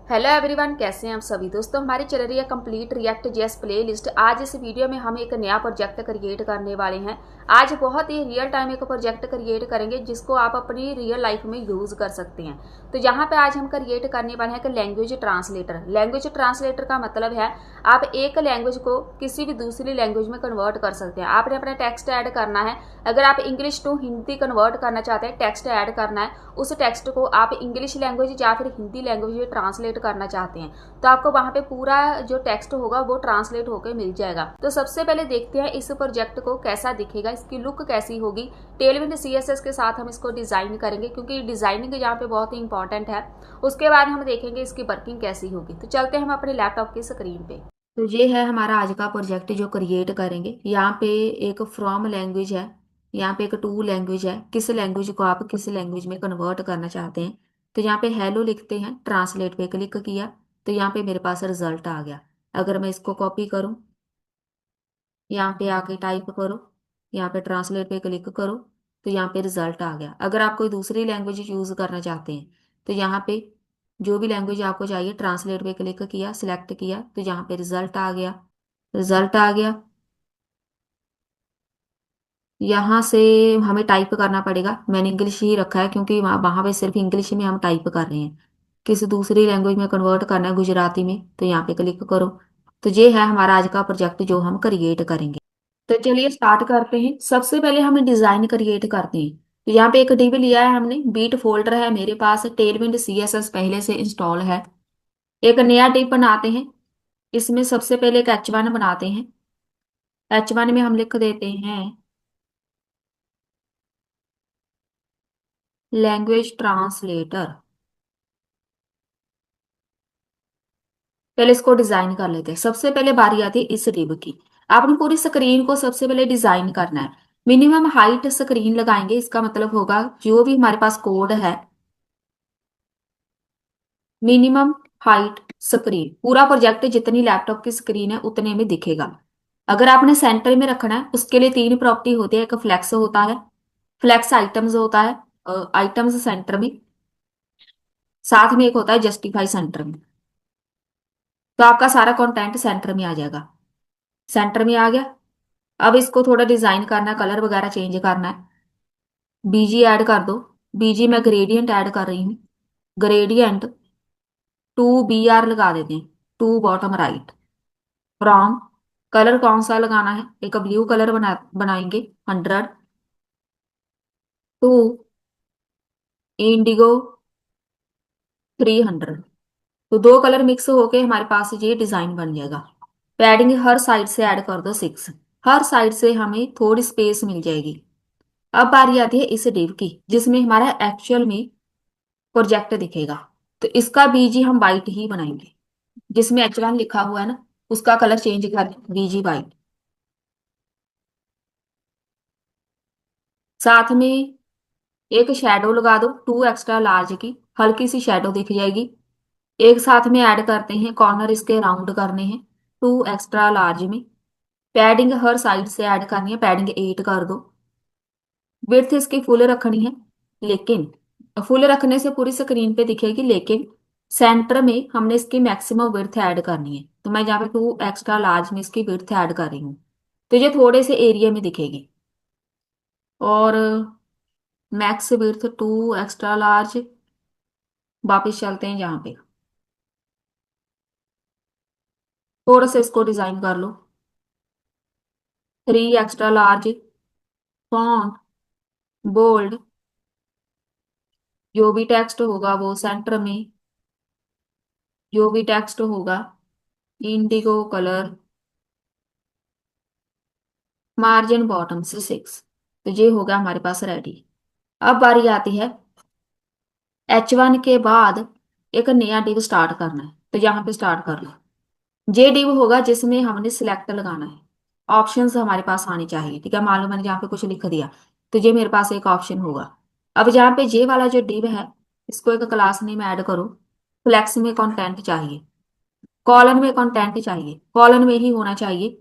Hello everyone, कैसे हैं आप सभी दोस्तों। हमारी चल रही है complete react JS play list. आज इस वीडियो में हम एक नया प्रोजेक्ट क्रिएट करने वाले हैं। आज बहुत ही रियल टाइम एक प्रोजेक्ट क्रिएट करेंगे जिसको आप अपनी रियल लाइफ में यूज कर सकते हैं। तो यहाँ पे आज हम क्रिएट करने वाले हैं कि लैंग्वेज ट्रांसलेटर। लैंग्वेज ट्रांसलेटर का मतलब है आप एक लैंग्वेज को किसी भी दूसरी लैंग्वेज में कन्वर्ट कर सकते हैं। आपने अपना टेक्स्ट ऐड करना है। अगर आप इंग्लिश टू हिंदी कन्वर्ट करना चाहते हैं, टेक्स्ट ऐड करना है, उस टेक्स्ट को आप इंग्लिश लैंग्वेज या फिर हिंदी लैंग्वेज में ट्रांसलेट करना चाहते हैं तो आपको वहां पे पूरा जो टेक्स्ट होगा वो ट्रांसलेट होकर मिल जाएगा। तो सबसे पहले देखते हैं इस प्रोजेक्ट को कैसा दिखेगा, इसकी लुक कैसी होगी। टेलविंड सीएसएस के साथ हम इसको डिजाइन करेंगे क्योंकि डिजाइनिंग यहाँ पे बहुत ही इंपॉर्टेंट है। उसके बाद हम देखेंगे इसकी वर्किंग कैसी होगी। तो चलते हैं हम अपने लैपटॉप की स्क्रीन पे। तो ये है हमारा आज का प्रोजेक्ट जो क्रिएट करेंगे। यहाँ पे एक फ्रॉम लैंग्वेज है, यहाँ पे एक टू लैंग्वेज है। किस लैंग्वेज को आप किस लैंग्वेज में कन्वर्ट करना चाहते हैं। तो यहाँ पे हेलो लिखते हैं, ट्रांसलेट पे क्लिक किया तो यहाँ पे मेरे पास रिजल्ट आ गया। अगर मैं इसको कॉपी करूँ, यहाँ पे आके टाइप करो, यहाँ पे ट्रांसलेट पे क्लिक करो तो यहाँ पे रिजल्ट आ गया। अगर आप कोई दूसरी लैंग्वेज यूज करना चाहते हैं तो यहाँ पे जो भी लैंग्वेज आपको चाहिए ट्रांसलेट पे क्लिक किया, सिलेक्ट किया तो यहाँ पे रिजल्ट आ गया। रिजल्ट आ गया, यहाँ से हमें टाइप करना पड़ेगा। मैंने इंग्लिश ही रखा है क्योंकि वहाँ पे सिर्फ इंग्लिश में हम टाइप कर रहे हैं। किसी दूसरी लैंग्वेज में कन्वर्ट करना है, गुजराती में, तो यहाँ पे क्लिक करो। तो ये है हमारा आज का प्रोजेक्ट जो हम क्रिएट करेंगे। तो चलिए स्टार्ट करते हैं। सबसे पहले हमें डिजाइन क्रिएट करते हैं। तो यहाँ पे एक डिव लिया है हमने, बीट फोल्डर है मेरे पास, टेलविंड सीएसएस पहले से इंस्टॉल है। एक नया डिव बनाते हैं। इसमें सबसे पहले एक H1 बनाते हैं। H1 में हम लिख देते हैं लैंग्वेज ट्रांसलेटर। पहले इसको डिजाइन कर लेते हैं। सबसे पहले बारी आती है इस डिव की। आपने पूरी स्क्रीन को सबसे पहले डिजाइन करना है। मिनिमम हाइट स्क्रीन लगाएंगे, इसका मतलब होगा जो भी हमारे पास कोड है, मिनिमम हाइट स्क्रीन, पूरा प्रोजेक्ट जितनी लैपटॉप की स्क्रीन है उतने में दिखेगा। अगर आपने सेंटर में रखना है उसके लिए तीन प्रॉपर्टी होती है। एक फ्लेक्स होता है, फ्लेक्स आइटम्स होता है, आइटम्स सेंटर में, साथ में एक होता है जस्टिफाई सेंटर में। तो आपका सारा कंटेंट सेंटर में आ जाएगा। सेंटर में आ गया। अब इसको थोड़ा डिजाइन करना है, कलर वगैरह चेंज करना है। बीजी ऐड कर दो। बीजी में ग्रेडियंट ऐड कर रही हूँ। ग्रेडियंट 2BR लगा देते हैं, to bottom right. From, colour कौन सा लगाना है, एक ब्लू कलर बनाएंगे। 100, टू इंडिगो 300। तो दो कलर मिक्स होके हमारे पास ये डिजाइन बन जाएगा। पैडिंग हर साइड से ऐड कर दो 6। हर साइड से हमें थोड़ी स्पेस मिल जाएगी। अब बारी आती है इस डिव की जिसमें हमारा एक्चुअल में प्रोजेक्ट दिखेगा। तो इसका बीजी हम वाइट ही बनाएंगे। जिसमें H1 लिखा हुआ है ना, उसका कलर चेंज कर बीजी वाइट। साथ में एक शेडो लगा दो, टू एक्स्ट्रा लार्ज की, हल्की सी शेडो दिख जाएगी। एक साथ में ऐड करते हैं, कॉर्नर इसके राउंड करने हैं, टू एक्स्ट्रा लार्ज में। पैडिंग हर साइड से ऐड करनी है, पैडिंग 8 कर दो। विड्थ इसकी फुल रखनी है, लेकिन फुल रखने से पूरी स्क्रीन पे दिखेगी, लेकिन सेंटर में हमने इसकी मैक्सिमम विड्थ ऐड करनी है। तो मैं यहाँ पे टू एक्स्ट्रा लार्ज में इसकी विड्थ ऐड कर रही हूँ। तो ये थोड़े से एरिया में दिखेगी। और max width to extra large. वापिस चलते हैं यहाँ पे, थोड़ा सा इसको डिजाइन कर लो। 3 एक्स्ट्रा लार्ज, फॉन्ट बोल्ड, जो भी टेक्स्ट होगा वो सेंटर में, जो भी टेक्स्ट होगा इंडिगो कलर, मार्जिन बॉटम से 6। तो ये होगा हमारे पास रेडी। अब बारी आती है H1 के बाद एक नया डिव स्टार्ट करना है। तो यहाँ पे स्टार्ट कर लो। जे डिव होगा जिसमें हमने सिलेक्ट लगाना है। ऑप्शंस हमारे पास आने चाहिए, ठीक है। मान लो मैंने यहाँ पे कुछ लिख दिया तो ये मेरे पास एक ऑप्शन होगा। अब यहाँ पे जे वाला जो डिव है, इसको एक क्लास नेम ऐड करो। फ्लेक्स में कंटेंट चाहिए, कॉलन में कंटेंट चाहिए, कॉलन में ही होना चाहिए,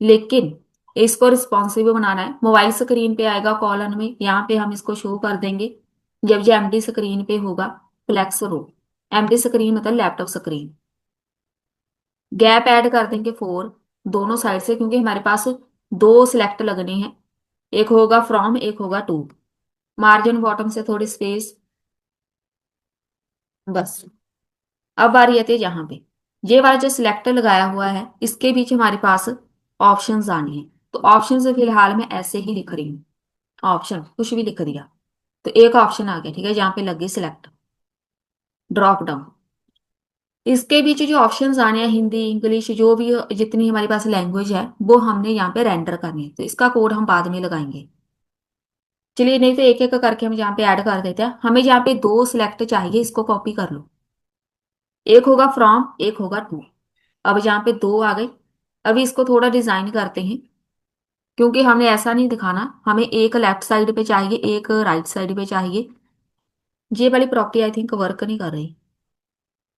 लेकिन इसको रिस्पॉन्सिव बनाना है। मोबाइल स्क्रीन पे आएगा कॉलन में, यहाँ पे हम इसको शो कर देंगे जब ये एमडी स्क्रीन पे होगा फ्लेक्स रो। एम्प्टी स्क्रीन मतलब लैपटॉप स्क्रीन। गैप ऐड कर देंगे 4 दोनों साइड से, क्योंकि हमारे पास दो सिलेक्ट लगने हैं, एक होगा फ्रॉम एक होगा टू। मार्जिन बॉटम से थोड़ी स्पेस, बस। अब बारी आती है यहाँ पे, ये वाला जो सिलेक्टर लगाया हुआ है इसके बीच हमारे पास ऑप्शंस आनी है। तो ऑप्शन फिलहाल मैं ऐसे ही लिख रही हूँ, ऑप्शन कुछ भी लिख दिया। तो एक ऑप्शन आ गया, ठीक है, जहाँ पे लग गई सिलेक्ट, ड्रॉप डाउन। इसके बीच जो ऑप्शंस आने हैं, हिंदी इंग्लिश जो भी जितनी हमारे पास लैंग्वेज है वो हमने यहाँ पे रेंडर करनी है, तो इसका कोड हम बाद में लगाएंगे। चलिए, नहीं तो एक एक करके हम यहाँ पे ऐड कर देते हैं। हमें यहाँ पे दो सिलेक्ट चाहिए, इसको कॉपी कर लो। एक होगा फ्रॉम एक होगा टू। अब यहाँ पे दो आ गए। अभी इसको थोड़ा डिजाइन करते हैं, क्योंकि हमने ऐसा नहीं दिखाना, हमें एक लेफ्ट साइड पे चाहिए एक राइट साइड पे चाहिए। ये वाली प्रॉपर्टी आई थिंक वर्क नहीं कर रही।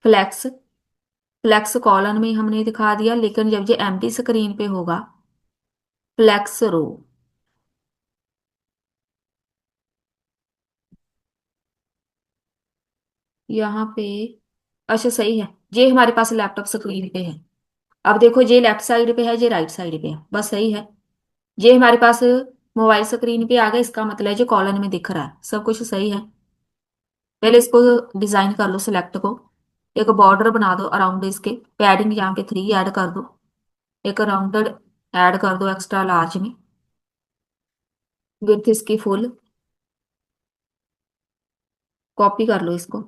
फ्लैक्स, फ्लैक्स कॉलन में हमने दिखा दिया, लेकिन जब ये एम्प्टी स्क्रीन पे होगा फ्लैक्स रो। यहाँ पे अच्छा सही है, ये हमारे पास लैपटॉप स्क्रीन पे है। अब देखो, ये लेफ्ट साइड पे है ये राइट साइड पे है, बस सही है। ये हमारे पास मोबाइल स्क्रीन पे आ गया, इसका मतलब है जो कॉलन में दिख रहा है सब कुछ सही है। पहले इसको डिजाइन कर लो, सिलेक्ट को एक बॉर्डर बना दो अराउंड इसके, पैडिंग यहाँ पे 3 ऐड कर दो, एक राउंडेड ऐड कर दो एक्स्ट्रा लार्ज में, विड्थ इसकी फुल। कॉपी कर लो इसको,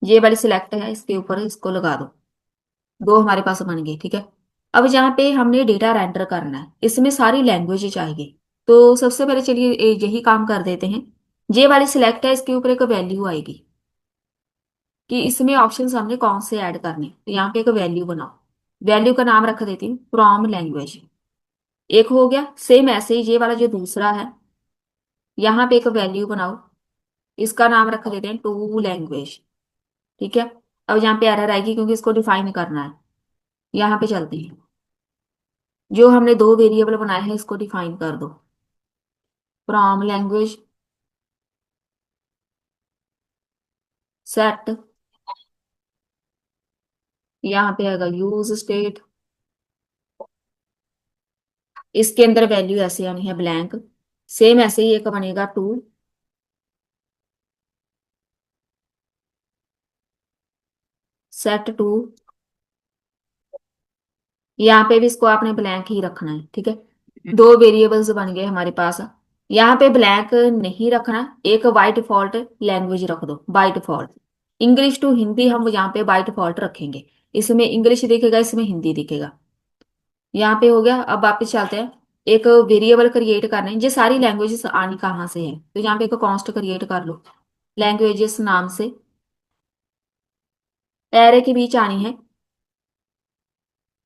ये वाली सिलेक्ट है इसके ऊपर इसको लगा दो। दो हमारे पास बन गए, ठीक है। अब यहाँ पे हमने डेटा रेंडर करना है, इसमें सारी लैंग्वेज चाहिए। तो सबसे पहले चलिए यही काम कर देते हैं। ये वाली सिलेक्ट है, इसके ऊपर एक वैल्यू आएगी कि इसमें ऑप्शन हमने कौन से ऐड करने, तो यहाँ पे एक वैल्यू बनाओ। वैल्यू का नाम रख देती हूँ फ्रॉम लैंग्वेज। एक हो गया, सेम ऐसे ही ये वाला जो दूसरा है, यहाँ पे एक वैल्यू बनाओ, इसका नाम रख देते हैं टू लैंग्वेज, ठीक है। अब यहाँ पे एरर आएगी क्योंकि इसको डिफाइन करना है। यहाँ पे चलते हैं, जो हमने दो वेरिएबल बनाए हैं इसको डिफाइन कर दो। फ्रॉम लैंग्वेज सेट, यहाँ पे आएगा यूज स्टेट, इसके अंदर वैल्यू ऐसे आनी है ब्लैंक। सेम ऐसे ही एक बनेगा टू सेट टू, यहाँ पे भी इसको आपने ब्लैंक ही रखना है, ठीक है। दो वेरिएबल्स बन गए हमारे पास। यहाँ पे ब्लैंक नहीं रखना, एक बाय डिफॉल्ट लैंग्वेज रख दो, by default. English to Hindi हम यहाँ पे बाय डिफॉल्ट रखेंगे, इसमें इंग्लिश दिखेगा इसमें हिंदी दिखेगा। यहाँ पे हो गया। अब वापस चलते हैं, एक वेरिएबल क्रिएट करना है। ये सारी लैंग्वेजेस आनी कहाँ से है, तो यहाँ पे एक कॉन्स्ट क्रिएट कर लो लैंग्वेजेस नाम से। एरे के बीच आनी है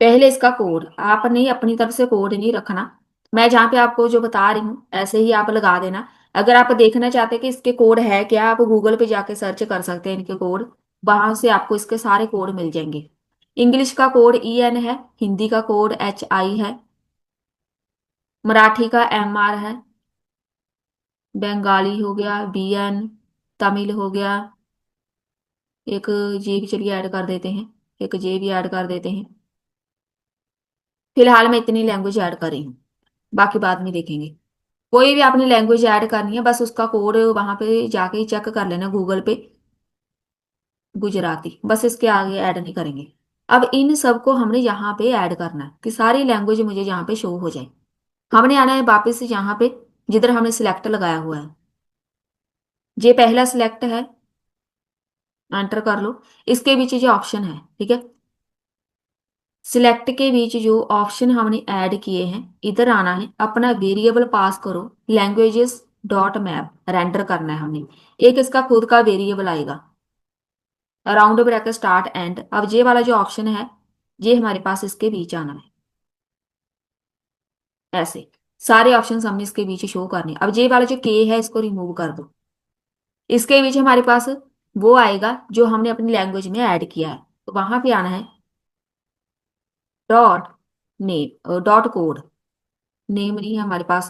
पहले इसका कोड, आपने अपनी तरफ से कोड नहीं रखना। मैं जहाँ पे आपको जो बता रही हूँ ऐसे ही आप लगा देना। अगर आप देखना चाहते हैं कि इसके कोड है क्या, आप गूगल पे जाके सर्च कर सकते हैं इनके कोड, वहां से आपको इसके सारे कोड मिल जाएंगे। इंग्लिश का कोड EN है, हिंदी का कोड HI है, मराठी का MR है, बंगाली हो गया BN, तमिल हो गया एक जे भी, चलिए ऐड कर देते हैं, एक जे भी ऐड कर देते हैं। फिलहाल मैं इतनी लैंग्वेज ऐड कर रही हूँ, बाकी बाद में देखेंगे। कोई भी आपने लैंग्वेज ऐड करनी है बस उसका कोड वहां पे जाके ही चेक कर लेना गूगल पे, गुजराती, बस इसके आगे ऐड नहीं करेंगे। अब इन सबको हमने यहाँ पे ऐड करना है कि सारी लैंग्वेज मुझे यहाँ पे शो हो जाए। हमने आना है वापस से यहाँ पे जिधर हमने सिलेक्ट लगाया हुआ है, ये पहला सिलेक्ट है, एंटर कर लो। इसके बीच जो ऑप्शन है, ठीक है, सिलेक्ट के बीच जो ऑप्शन हमने ऐड किए हैं, इधर आना है, अपना वेरिएबल पास करो, लैंग्वेजेस डॉट मैप रेंडर करना है हमने। एक इसका खुद का वेरिएबल आएगा, राउंड ब्रैकेट स्टार्ट एंड। अब ये वाला जो ऑप्शन है ये हमारे पास इसके बीच आना है, ऐसे सारे ऑप्शन हमने इसके बीच शो करने हैं। अब ये वाला जो के है इसको रिमूव कर दो, इसके बीच हमारे पास वो आएगा जो हमने अपनी लैंग्वेज में ऐड किया है, तो वहां पे आना है dot name dot code. Name नहीं है हमारे पास,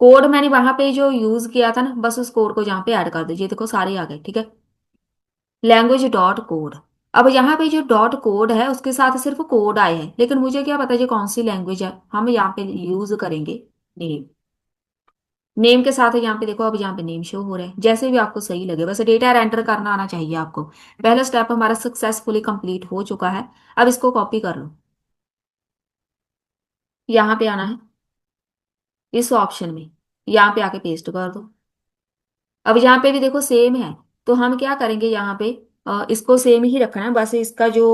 कोड मैंने वहां पे जो यूज किया था ना, बस उस कोड को जहाँ पे ऐड कर दीजिए, देखो सारे आ गए, ठीक है। Language dot code. अब यहाँ पे जो डॉट कोड है उसके साथ सिर्फ कोड आए हैं, लेकिन मुझे क्या पता ये कौन सी लैंग्वेज है। हम यहाँ पे यूज करेंगे नेम। नेम के साथ यहाँ पे देखो, अब यहाँ पे नेम शो हो रहा है, जैसे भी आपको सही लगे, बस डेटा एंटर करना आना चाहिए आपको। पहला स्टेप हमारा सक्सेसफुली कंप्लीट हो चुका है। अब इसको कॉपी कर लो, यहाँ पे आना है इस ऑप्शन में, यहाँ पे आके पेस्ट कर दो। अब यहाँ पे भी देखो सेम है, तो हम क्या करेंगे यहाँ पे, इसको सेम ही रखना है, बस इसका जो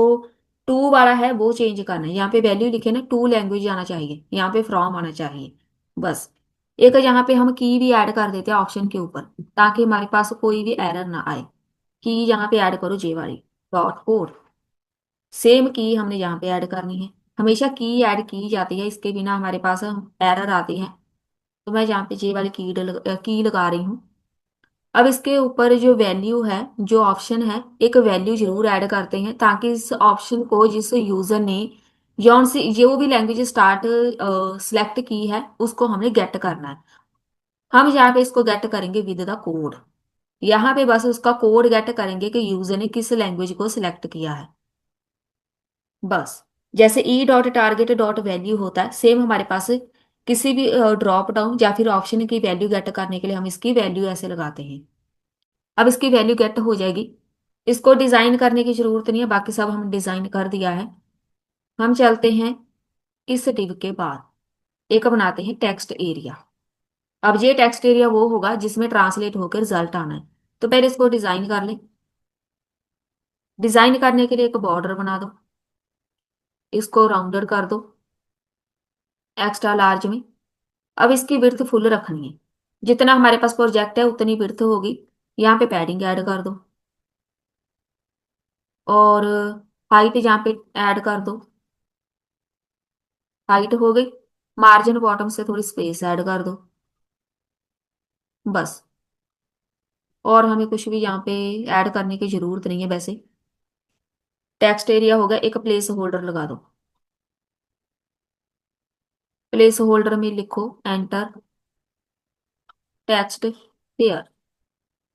टू वाला है वो चेंज करना है। यहाँ पे वैल्यू लिखे ना, टू लैंग्वेज आना चाहिए, यहाँ पे फ्रॉम आना चाहिए बस। एक यहाँ पे हम की भी ऐड कर देते हैं ऑप्शन के ऊपर, ताकि हमारे पास कोई भी एरर ना आए। की यहाँ पे ऐड करो जे वाली, डॉट कोड। सेम की हमने यहाँ पे ऐड करनी है। हमेशा की ऐड की जाती है, इसके बिना हमारे पास एरर आती है। तो मैं यहाँ पे जे वाली की लगा रही हूँ। अब इसके ऊपर जो वैल्यू है, जो ऑप्शन है, एक वैल्यू जरूर ऐड करते हैं, ताकि इस ऑप्शन को जिस यूजर ने जौन सी जो भी लैंग्वेज स्टार्ट सिलेक्ट की है उसको हमने गेट करना है। हम यहाँ पे इसको गेट करेंगे विद द कोड। यहाँ पे बस उसका कोड गेट करेंगे कि यूजर ने किस लैंग्वेज को सिलेक्ट किया है, बस। जैसे E dot target dot value होता है, सेम हमारे पास किसी भी ड्रॉप डाउन या फिर ऑप्शन की वैल्यू गेट करने के लिए हम इसकी वैल्यू ऐसे लगाते हैं। अब इसकी वैल्यू गेट हो जाएगी। इसको डिजाइन करने की जरूरत नहीं है, बाकी सब हम डिजाइन कर दिया है। हम चलते हैं इस डिव के बाद एक बनाते हैं टेक्स्ट एरिया। अब ये टेक्स्ट एरिया वो होगा जिसमें ट्रांसलेट होकर रिजल्ट आना है। तो पहले इसको डिजाइन कर लें। डिजाइन करने के लिए एक बॉर्डर बना दो, इसको राउंडर कर दो एक्स्ट्रा लार्ज में। अब इसकी विड्थ फुल रखनी है, जितना हमारे पास प्रोजेक्ट है उतनी विड्थ होगी। यहाँ पे पैडिंग ऐड कर दो, और हाइट यहाँ पे ऐड कर दो। हाइट हो गई। मार्जिन बॉटम से थोड़ी स्पेस ऐड कर दो, बस। और हमें कुछ भी यहाँ पे ऐड करने की जरूरत नहीं है वैसे। टेक्स्ट एरिया हो गया, एक प्लेस होल्डर लगा दो। प्लेस होल्डर में लिखो एंटर टेक्स्ट हेयर।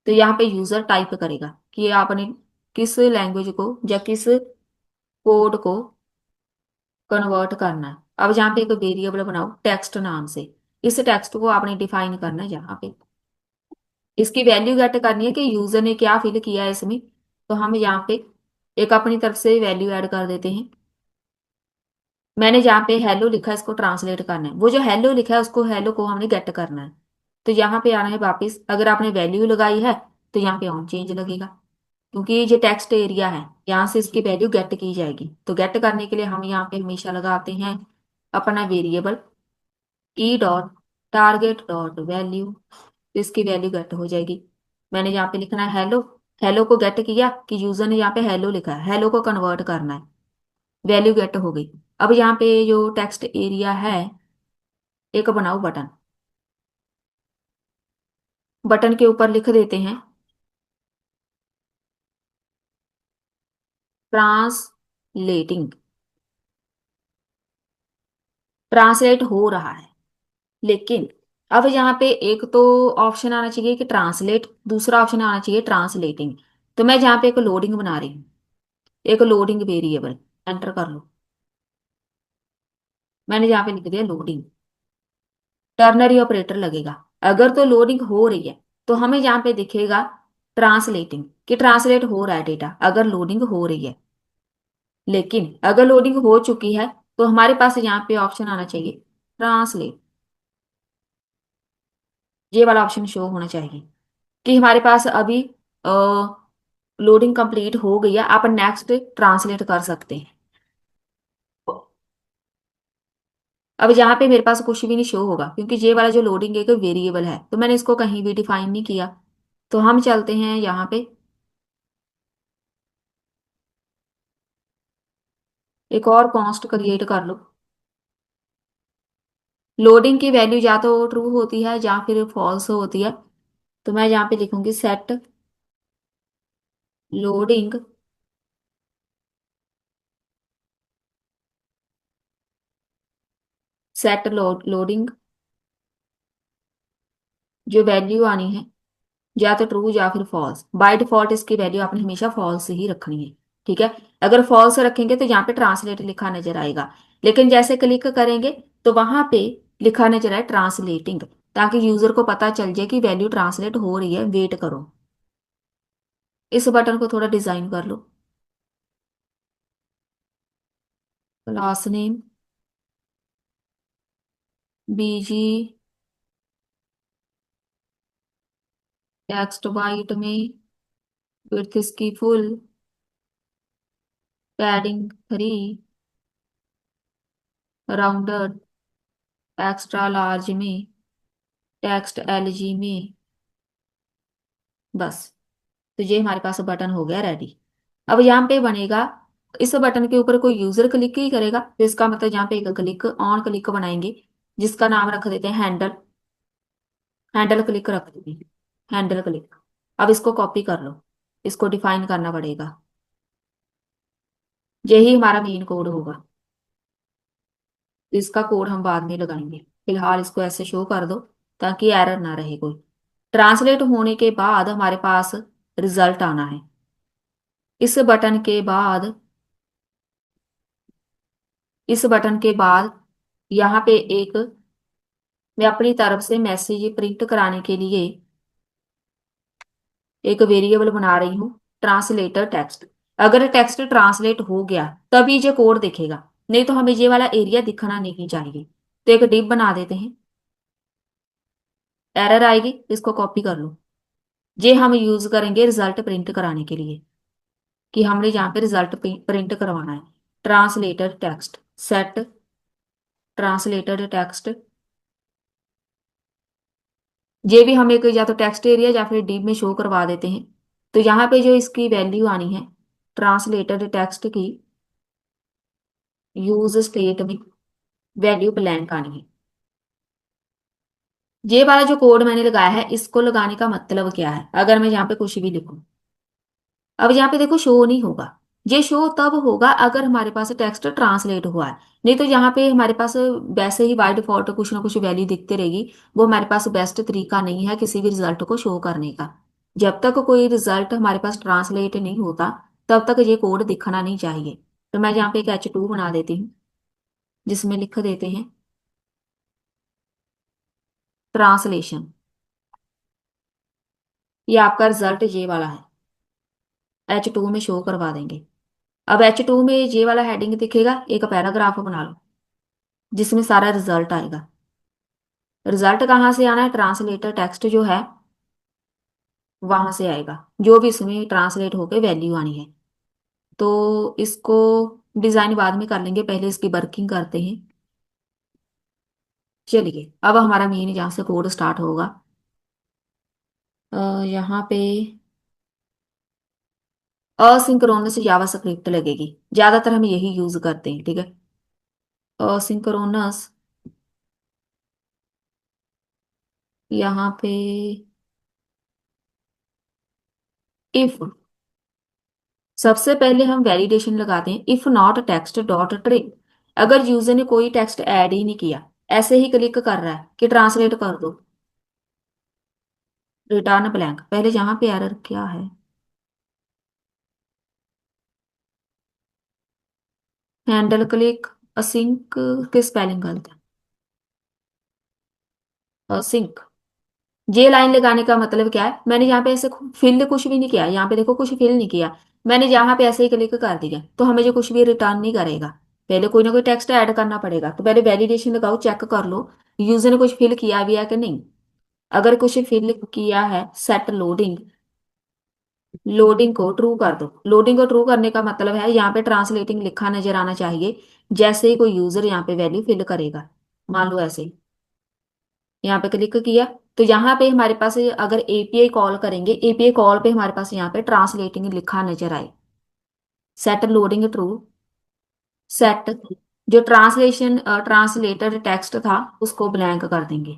तो यहाँ पे यूजर टाइप करेगा कि आपने किस लैंग्वेज को या किस कोड को कन्वर्ट करना है। अब यहाँ पे एक वेरिएबल बनाओ टेक्स्ट नाम से। इस टेक्स्ट को आपने डिफाइन करना है यहाँ पे। इसकी वैल्यू गेट करनी है कि यूजर ने क्या फिल किया है इसमें। तो हम यहाँ पे एक अपनी तरफ से वैल्यू ऐड कर देते हैं। मैंने जहाँ पे हेलो लिखा है इसको ट्रांसलेट करना है, वो जो हेलो लिखा है उसको हेलो को हमने गेट करना है। तो यहाँ पे आना है वापिस, अगर आपने वैल्यू लगाई है तो यहाँ पे ऑन चेंज लगेगा, क्योंकि ये टेक्स्ट एरिया है, यहाँ से इसकी वैल्यू गेट की जाएगी। तो गेट करने के लिए हम यहाँ पे हमेशा लगाते हैं अपना variable E dot target dot value. इसकी वैल्यू गेट हो जाएगी। मैंने यहाँ पे लिखना है हेलो। हेलो को गेट किया कि यूजर ने यहाँ पे हेलो लिखा है, हेलो को कन्वर्ट करना है। वैल्यू गेट हो गई। अब यहाँ पे जो टेक्स्ट एरिया है, एक बनाओ बटन। बटन के ऊपर लिख देते हैं ट्रांसलेटिंग। ट्रांसलेट हो रहा है, लेकिन अब यहाँ पे एक तो ऑप्शन आना चाहिए कि ट्रांसलेट, दूसरा ऑप्शन आना चाहिए ट्रांसलेटिंग। तो मैं जहाँ पे एक लोडिंग बना रही हूँ, एक लोडिंग वेरिएबल। एंटर कर लो। मैंने यहाँ पे लिख दिया लोडिंग। टर्नरी ऑपरेटर लगेगा। अगर तो लोडिंग हो रही है तो हमें यहाँ पे दिखेगा ट्रांसलेटिंग, कि ट्रांसलेट हो रहा है डेटा, अगर लोडिंग हो रही है। लेकिन अगर लोडिंग हो चुकी है तो हमारे पास यहाँ पे ऑप्शन आना चाहिए ट्रांसलेट। ये वाला ऑप्शन शो होना चाहिए कि हमारे पास अभी लोडिंग कंप्लीट हो गई है, आप नेक्स्ट ट्रांसलेट कर सकते हैं। अब यहाँ पे मेरे पास कुछ भी नहीं शो होगा, क्योंकि ये वाला जो लोडिंग एक वेरिएबल है, तो मैंने इसको कहीं भी डिफाइन नहीं किया। तो हम चलते हैं यहाँ पे, एक और कॉन्स्ट क्रिएट कर लो। लोडिंग की वैल्यू या तो ट्रू होती है या फिर फॉल्स होती है। तो मैं यहाँ पे लिखूंगी सेट लोडिंग सेट लोडिंग, जो वैल्यू आनी है या तो ट्रू या फिर फॉल्स। बाय डिफॉल्ट इसकी वैल्यू आपने हमेशा फॉल्स ही रखनी है। ठीक है, अगर फॉल्स रखेंगे तो यहाँ पे ट्रांसलेट लिखा नजर आएगा, लेकिन जैसे क्लिक करेंगे तो वहां पे लिखा नजर आए ट्रांसलेटिंग, ताकि यूजर को पता चल जाए कि वैल्यू ट्रांसलेट हो रही है, वेट करो। इस बटन को थोड़ा डिजाइन कर लो। क्लास नेम बीजी, टेक्स्ट वाइट में, विड्थ इसकी full, padding 3, rounder extra large में, टेक्स्ट एलजी में। बस, तो ये हमारे पास बटन हो गया रेडी। अब यहाँ पे बनेगा, इस बटन के ऊपर कोई यूजर क्लिक ही करेगा, तो इसका मतलब यहाँ पे एक क्लिक ऑन क्लिक बनाएंगे, जिसका नाम रख देते हैं हैंडल। हैंडल क्लिक रख देंगे, हैंडल क्लिक। अब इसको कॉपी कर लो, इसको डिफाइन करना पड़ेगा। यही हमारा मेन कोड होगा, तो इसका कोड हम बाद में लगाएंगे। फिलहाल इसको ऐसे शो कर दो ताकि एरर ना रहे कोई। ट्रांसलेट होने के बाद हमारे पास रिजल्ट आना है। इस बटन के बाद, इस बटन के बाद यहाँ पे एक, मैं अपनी तरफ से मैसेज प्रिंट कराने के लिए एक वेरिएबल बना रही हूँ, ट्रांसलेटर टेक्स्ट। अगर टेक्स्ट ट्रांसलेट हो गया तभी ये कोड दिखेगा, नहीं तो हमें ये वाला एरिया दिखना नहीं चाहिए। तो एक डिव बना देते हैं, एरर आएगी, इसको कॉपी कर लो। ये हम यूज करेंगे रिजल्ट प्रिंट कराने के लिए, कि हमने यहाँ पे रिजल्ट प्रिंट करवाना है। Translator text set, translator text, ये भी हम एक या तो टेक्स्ट एरिया या फिर डिव में शो करवा देते हैं। तो यहाँ पे जो इसकी वैल्यू आनी है ट्रांसलेटर टेक्स्ट की, यूज स्टेट में वैल्यू ब्लैंक आनी है। ये वाला जो कोड मैंने लगाया है, इसको लगाने का मतलब क्या है, अगर मैं यहाँ पे कुछ भी लिखूं, अब यहाँ पे देखो शो नहीं होगा। ये शो तब होगा अगर हमारे पास टेक्स्ट ट्रांसलेट हुआ है, नहीं तो यहाँ पे हमारे पास वैसे ही बाय डिफॉल्ट कुछ ना कुछ वैल्यू दिखती रहेगी। वो हमारे पास बेस्ट तरीका नहीं है किसी भी रिजल्ट को शो करने का। जब तक कोई रिजल्ट हमारे पास ट्रांसलेट नहीं होता तब तक ये कोड दिखना नहीं चाहिए। तो मैं यहाँ पे एक H2 बना देती हूँ, जिसमें लिख देते हैं ट्रांसलेशन। ये आपका रिजल्ट ये वाला है, H2 में शो करवा देंगे। अब H2 में ये वाला हेडिंग दिखेगा, एक पैराग्राफ बना लो जिसमें सारा रिजल्ट आएगा। रिजल्ट कहाँ से आना है, ट्रांसलेटर टेक्स्ट जो है वहां से आएगा, जो भी इसमें ट्रांसलेट होकर वैल्यू आनी है। तो इसको डिजाइन बाद में कर लेंगे, पहले इसकी वर्किंग करते हैं। चलिए, अब हमारा मेन जहाँ से कोड स्टार्ट होगा, यहाँ पे असिंक्रोनस जावास्क्रिप्ट लगेगी, ज्यादातर हम यही यूज करते हैं। ठीक है, असिंक्रोनस, यहाँ पे इफ, सबसे पहले हम वैलिडेशन लगाते हैं, if not text dot tree. अगर यूजर ने कोई टेक्स्ट ऐड ही नहीं किया, ऐसे ही क्लिक कर रहा है कि ट्रांसलेट कर दो, रिटर्न ब्लैंक। पहले यहाँ पे एरर क्या है, हैंडल क्लिक असिंक के स्पेलिंग गलत है, असिंक। ये लाइन लगाने का मतलब क्या है, मैंने यहाँ पे ऐसे फिल कुछ भी नहीं किया, यहाँ पे देखो कुछ फिल नहीं किया, मैंने यहाँ पे ऐसे ही क्लिक कर दिया, तो हमें जो कुछ भी रिटर्न नहीं करेगा। पहले कोई ना कोई टेक्स्ट ऐड करना पड़ेगा, तो पहले वैलिडेशन लगाओ, चेक कर लो यूजर ने कुछ फिल किया भी है कि नहीं। अगर कुछ फिल किया है, सेट लोडिंग, लोडिंग को ट्रू कर दो। लोडिंग को ट्रू करने का मतलब है यहाँ पे ट्रांसलेटिंग लिखा नजर आना चाहिए जैसे ही कोई यूजर यहाँ पे वैल्यू फिल करेगा। मान लो ऐसे यहाँ पे क्लिक किया, तो यहाँ पे हमारे पास अगर एपीआई कॉल करेंगे, एपीआई कॉल पे हमारे पास यहाँ पे ट्रांसलेटिंग लिखा नजर आए, सेट लोडिंग ट्रू, सेट जो ट्रांसलेशन ट्रांसलेटेड टेक्स्ट था उसको ब्लैंक कर देंगे।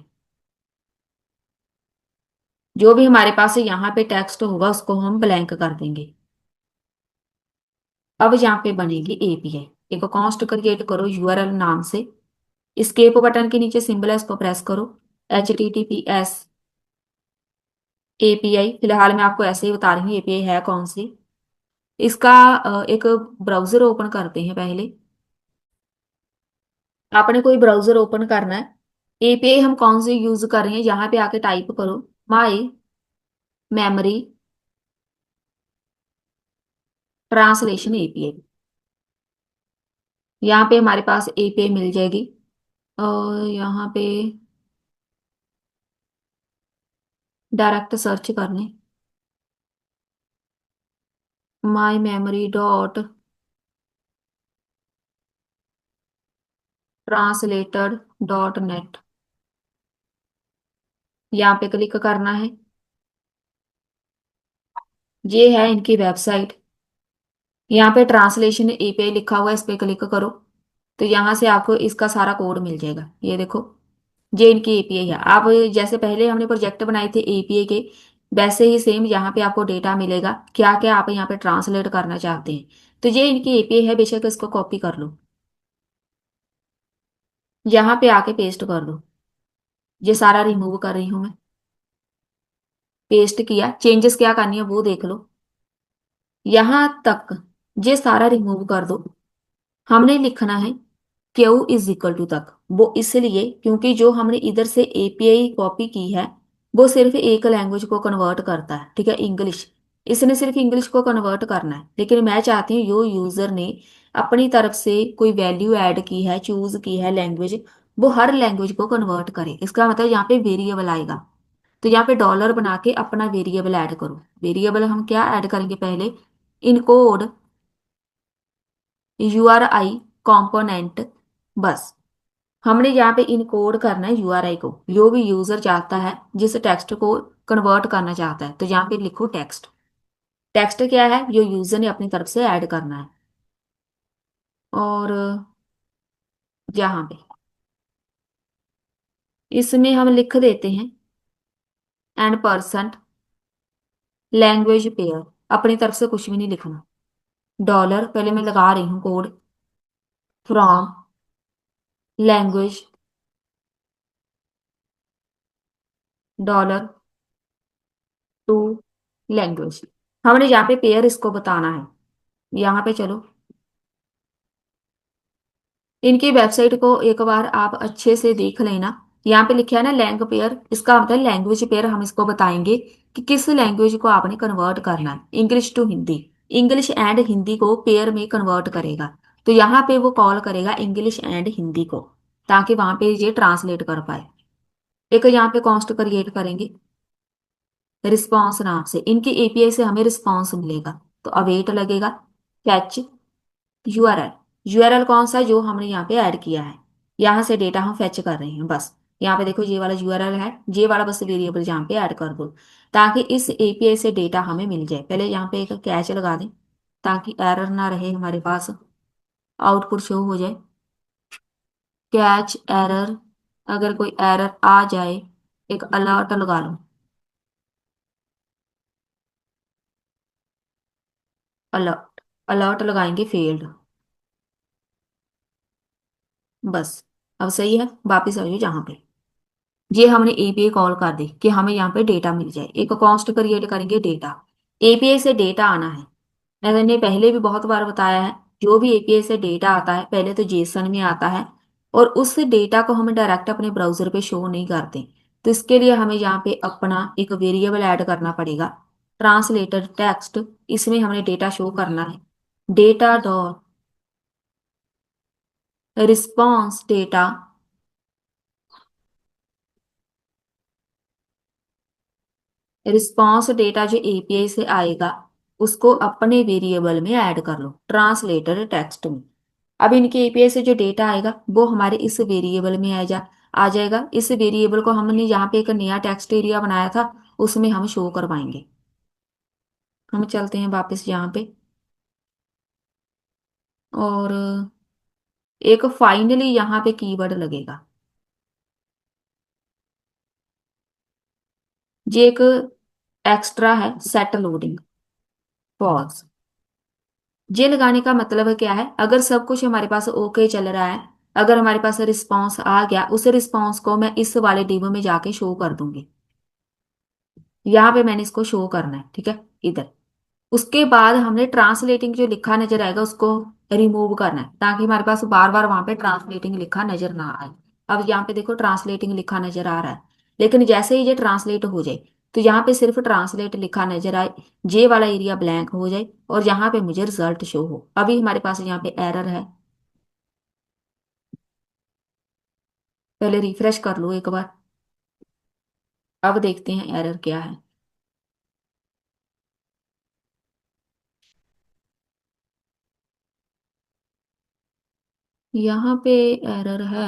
जो भी हमारे पास यहाँ पे टेक्स्ट होगा उसको हम ब्लैंक कर देंगे। अब यहाँ पे बनेगी एपीआई, एक कॉन्स्ट क्रिएट करो यूआरएल नाम से, escape बटन के नीचे सिंबल है, इसको प्रेस करो, HTTPS एपीआई फिलहाल मैं आपको ऐसे ही बता रही हूँ एपीआई है कौन सी। इसका एक ब्राउजर ओपन करते हैं पहले। आपने कोई ब्राउजर ओपन करना है। एपीआई हम कौन सी यूज कर रहे हैं, यहाँ पे आके टाइप करो माई मेमोरी ट्रांसलेशन एपीआई। यहाँ पे हमारे पास एपीआई मिल जाएगी। और यहाँ पे डायरेक्ट सर्च करने my memory dot translator dot net, यहाँ पे क्लिक करना है। ये है इनकी वेबसाइट। यहाँ पे ट्रांसलेशन एपीआई लिखा हुआ है, इस पे क्लिक करो तो यहाँ से आपको इसका सारा कोड मिल जाएगा। ये देखो, ये इनकी एपीआई है। आप जैसे पहले हमने प्रोजेक्ट बनाए थे एपीआई के, वैसे ही सेम यहाँ पे आपको डेटा मिलेगा क्या क्या आप यहाँ पे ट्रांसलेट करना चाहते हैं। तो ये इनकी एपीआई है, बेशक इसको कॉपी कर लो, यहाँ पे आके पेस्ट कर दो। ये सारा रिमूव कर रही हूँ मैं। पेस्ट किया, चेंजेस क्या करनी है वो देख लो। यहाँ तक ये सारा रिमूव कर दो। हमने लिखना है क्यू इज इक्वल टू तक। वो इसलिए क्योंकि जो हमने इधर से एपीआई कॉपी की है वो सिर्फ एक लैंग्वेज को कन्वर्ट करता है, ठीक है, इंग्लिश। इसने सिर्फ इंग्लिश को कन्वर्ट करना है, लेकिन मैं चाहती हूँ जो यूजर ने अपनी तरफ से कोई वैल्यू ऐड की है, चूज की है लैंग्वेज, वो हर लैंग्वेज को कन्वर्ट करे। इसका मतलब यहाँ पे वेरिएबल आएगा। तो यहाँ पे डॉलर बना के अपना वेरिएबल ऐड करो। वेरिएबल हम क्या ऐड करेंगे पहले, इनकोड यूआरआई कंपोनेंट। बस हमने यहाँ पे इनकोड करना है यूआरआई को, जो भी यूजर चाहता है जिस टेक्स्ट को कन्वर्ट करना चाहता है, तो यहाँ पे लिखो टेक्स्ट। टेक्स्ट क्या है, जो यूजर ने अपनी तरफ से ऐड करना है। और यहाँ पे इसमें हम लिख देते हैं एंड परसेंट लैंग्वेज पेयर। अपनी तरफ से कुछ भी नहीं लिखना। डॉलर पहले मैं लगा रही हूँ code, from language dollar to language. हमने यहाँ पे पेयर इसको बताना है। यहाँ पे चलो, इनकी वेबसाइट को एक बार आप अच्छे से देख लेना। यहाँ पे लिखा है ना लैंग पेयर, इसका मतलब लैंग्वेज पेयर। हम इसको बताएंगे कि किस लैंग्वेज को आपने कन्वर्ट करना है, English to Hindi. English and Hindi को पेयर में कन्वर्ट करेगा, तो यहाँ पे वो कॉल करेगा इंग्लिश एंड हिंदी को, ताकि वहां पे ये ट्रांसलेट कर पाए। एक यहाँ पे कॉन्स्ट क्रिएट करेंगे रिस्पॉन्स नाम से। इनकी एपीआई से हमें रिस्पॉन्स मिलेगा, तो अवेट लगेगा। Catch URL. यूआरएल कौन सा, जो हमने यहाँ पे ऐड किया है। यहाँ से डेटा हम फेच कर रहे हैं बस। यहाँ पे देखो ये वाला यूआरएल है, ये वाला बस वेरिएबल यहाँ पे ऐड कर दो, ताकि इस एपीआई से डेटा हमें मिल जाए। पहले यहाँ पे एक कैच लगा दें ताकि एरर ना रहे हमारे पास, आउटपुट शो हो जाए। कैच एरर, अगर कोई एरर आ जाए एक अलर्ट लगा लो। अलर्ट, अलर्ट लगाएंगे फेल्ड। बस अब सही है, वापिस आ जाओ जहाँ पे। ये हमने एपीआई कॉल कर दी कि हमें यहाँ पे डेटा मिल जाए। एक कॉन्स्ट क्रिएट करेंगे डेटा। एपीआई से डेटा आना है, मैंने पहले भी बहुत बार बताया है। जो भी एपीआई से डेटा आता है पहले तो जेसन में आता है, और उस डेटा को हम डायरेक्ट अपने ब्राउजर पे शो नहीं करते। तो इसके लिए हमें यहाँ पे अपना एक वेरिएबल ऐड करना पड़ेगा, ट्रांसलेटर टेक्स्ट। इसमें हमने डेटा शो करना है। Data dot response data, response data जो एपीआई से आएगा उसको अपने वेरिएबल में ऐड कर लो, ट्रांसलेटर टेक्स्ट में। अब इनके एपीआई से जो डेटा आएगा वो हमारे इस वेरिएबल में आ जाएगा। इस वेरिएबल को हमने यहाँ पे एक नया टेक्स्ट एरिया बनाया था, उसमें हम शो करवाएंगे। हम चलते हैं वापस यहाँ पे, और एक फाइनली यहाँ पे कीवर्ड लगेगा। ये एक एक्स्ट्रा है, सेट लोडिंग पॉज। ये लगाने का मतलब क्या है, अगर सब कुछ हमारे पास ओके चल रहा है, अगर हमारे पास रिस्पांस आ गया, उस रिस्पांस को मैं इस वाले डिव में जाके शो कर दूंगी। यहाँ पे मैंने इसको शो करना है, ठीक है, इधर। उसके बाद हमने ट्रांसलेटिंग जो लिखा नजर आएगा उसको रिमूव करना है, ताकि हमारे पास बार बार वहां पे ट्रांसलेटिंग लिखा नजर ना आए। अब यहाँ पे देखो ट्रांसलेटिंग लिखा नजर आ रहा है, लेकिन जैसे ही ये ट्रांसलेट हो जाए तो यहाँ पे सिर्फ ट्रांसलेट लिखा नजर आए, जे वाला एरिया ब्लैंक हो जाए और यहाँ पे मुझे रिजल्ट शो हो। अभी हमारे पास यहाँ पे एरर है, पहले रिफ्रेश कर लो एक बार। अब देखते हैं एरर क्या है। यहाँ पे एरर है,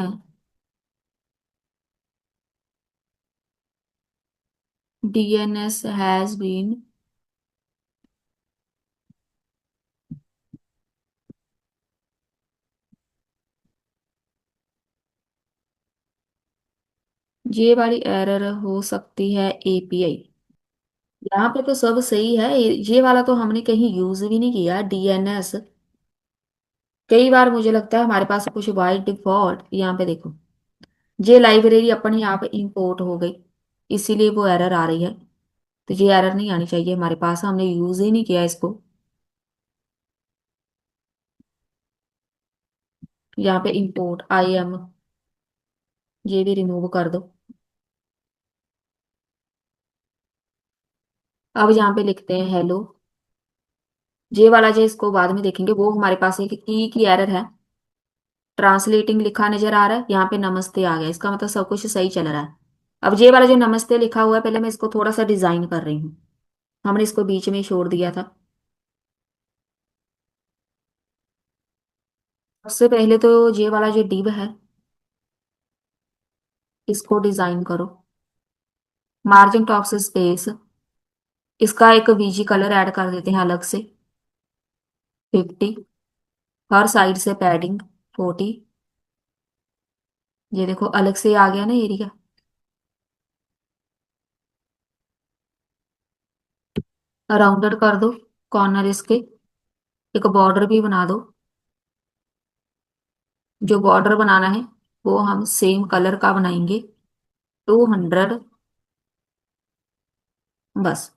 डीएनएस हैज बीन, ये वाली एरर हो सकती है एपीआई। यहाँ पे तो सब सही है, ये वाला तो हमने कहीं यूज भी नहीं किया डीएनएस। कई बार मुझे लगता है हमारे पास कुछ बाय डिफॉल्ट, यहाँ पे देखो, ये लाइब्रेरी अपने आप इंपोर्ट हो गई, इसीलिए वो एरर आ रही है। तो ये एरर नहीं आनी चाहिए हमारे पास, हमने यूज ही नहीं किया इसको। यहाँ पे इंपोर्ट आई एम, ये भी रिमूव कर दो। अब यहाँ पे लिखते हैं हेलो, ये वाला जो इसको बाद में देखेंगे, वो हमारे पास एक की एरर है। ट्रांसलेटिंग लिखा नजर आ रहा है, यहाँ पे नमस्ते आ गया, इसका मतलब सब कुछ सही चल रहा है। अब ये वाला जो नमस्ते लिखा हुआ है, पहले मैं इसको थोड़ा सा डिजाइन कर रही हूँ, हमने इसको बीच में ही छोड़ दिया था। सबसे पहले तो ये वाला जो डिव है इसको डिजाइन करो, मार्जिन टॉप से स्पेस, इसका एक बीजी कलर ऐड कर देते हैं अलग से, 50, हर साइड से पैडिंग 40। ये देखो अलग से आ गया ना एरिया। राउंडेड कर दो कॉर्नर इसके, एक बॉर्डर भी बना दो। जो बॉर्डर बनाना है वो हम सेम कलर का बनाएंगे, 200। बस।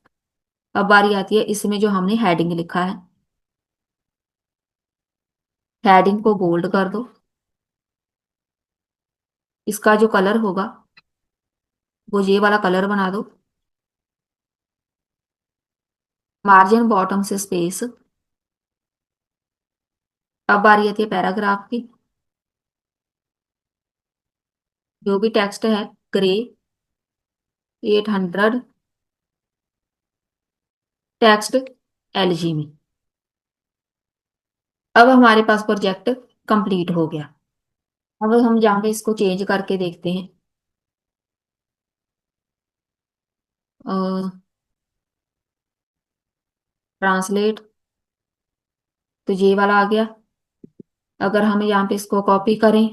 अब बारी आती है इसमें जो हमने हेडिंग लिखा है, हेडिंग को बोल्ड कर दो। इसका जो कलर होगा वो ये वाला कलर बना दो, मार्जिन बॉटम से स्पेस। अब बारी आती है पैराग्राफ की, जो भी टेक्स्ट है ग्रे, 800 टेक्स्ट एलजी में। अब हमारे पास प्रोजेक्ट कंप्लीट हो गया। अब हम जहाँ पे इसको चेंज करके देखते हैं, ट्रांसलेट, तो ये वाला आ गया। अगर हम यहाँ पे इसको कॉपी करें,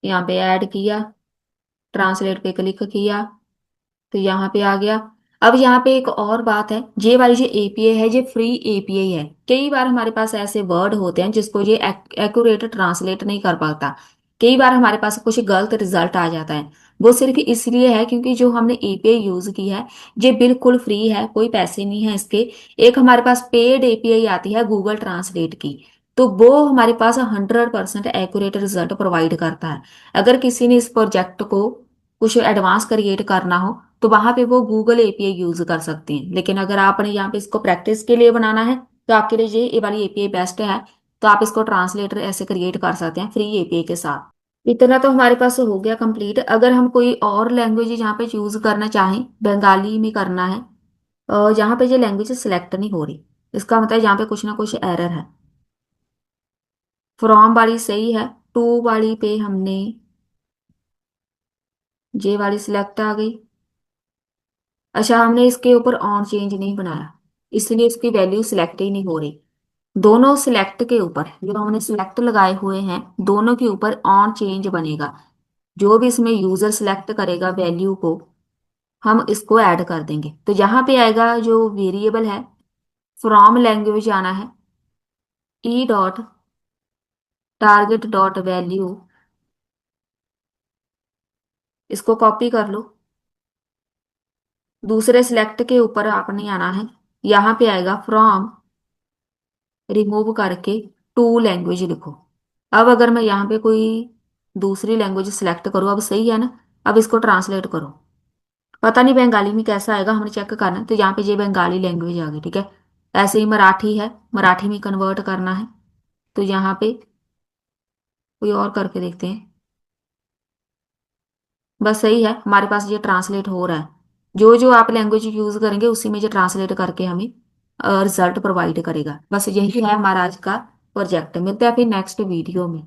यहाँ पे ऐड किया, ट्रांसलेट पे क्लिक किया, तो यहाँ पे आ गया। अब यहाँ पे एक और बात है, ये वाली जो एपीआई है ये फ्री एपीआई है। कई बार हमारे पास ऐसे वर्ड होते हैं जिसको ये एक्यूरेट ट्रांसलेट नहीं कर पाता, कई बार हमारे पास कुछ गलत रिजल्ट आ जाता है। वो सिर्फ इसलिए है क्योंकि जो हमने एपीआई यूज की है ये बिल्कुल फ्री है, कोई पैसे नहीं है इसके। एक हमारे पास पेड एपीआई आती है गूगल ट्रांसलेट की, तो वो हमारे पास 100% एक्यूरेट रिजल्ट प्रोवाइड करता है। अगर किसी ने इस प्रोजेक्ट को कुछ एडवांस क्रिएट करना हो तो वहां पे वो गूगल एपीआई यूज कर सकते हैं, लेकिन अगर आपने यहाँ पे इसको प्रैक्टिस के लिए बनाना है तो आपके लिए ये वाली एपीआई बेस्ट है। तो आप इसको ट्रांसलेटर ऐसे क्रिएट कर सकते हैं फ्री एपीआई के साथ। इतना तो हमारे पास हो गया कंप्लीट। अगर हम कोई और लैंग्वेज यहाँ पे चूज करना चाहें, बंगाली में करना है, और यहाँ पे ये लैंग्वेज सिलेक्ट नहीं हो रही, इसका मतलब यहाँ पे कुछ ना कुछ एरर है। फ्रॉम वाली सही है, टू वाली पे हमने जे वाली सिलेक्ट आ गई। अच्छा, हमने इसके ऊपर ऑन चेंज नहीं बनाया, इसलिए इसकी वैल्यू सिलेक्ट ही नहीं हो रही। दोनों सिलेक्ट के ऊपर जो हमने सिलेक्ट लगाए हुए हैं दोनों के ऊपर ऑन चेंज बनेगा। जो भी इसमें यूजर सिलेक्ट करेगा वैल्यू को, हम इसको ऐड कर देंगे। तो यहाँ पे आएगा जो वेरिएबल है, फ्रॉम लैंग्वेज आना है, E dot target dot value, इसको कॉपी कर लो। दूसरे सिलेक्ट के ऊपर आपने आना है, यहाँ पे आएगा फ्रॉम, रिमूव करके टू लैंग्वेज लिखो। अब अगर मैं यहाँ पे कोई दूसरी लैंग्वेज सिलेक्ट करूँ, अब सही है ना, अब इसको ट्रांसलेट करो। पता नहीं बंगाली में कैसा आएगा, हमने चेक करना है। तो यहाँ पे ये बंगाली लैंग्वेज आ गई, ठीक है। ऐसे ही मराठी है, मराठी में कन्वर्ट करना है। तो यहाँ पे कोई और करके देखते हैं। बस सही है, हमारे पास ये ट्रांसलेट हो रहा है। जो जो आप लैंग्वेज यूज करेंगे उसी में ये ट्रांसलेट करके हमें रिजल्ट प्रोवाइड करेगा। बस यही है हमारा आज का प्रोजेक्ट। मिलते हैं फिर नेक्स्ट वीडियो में।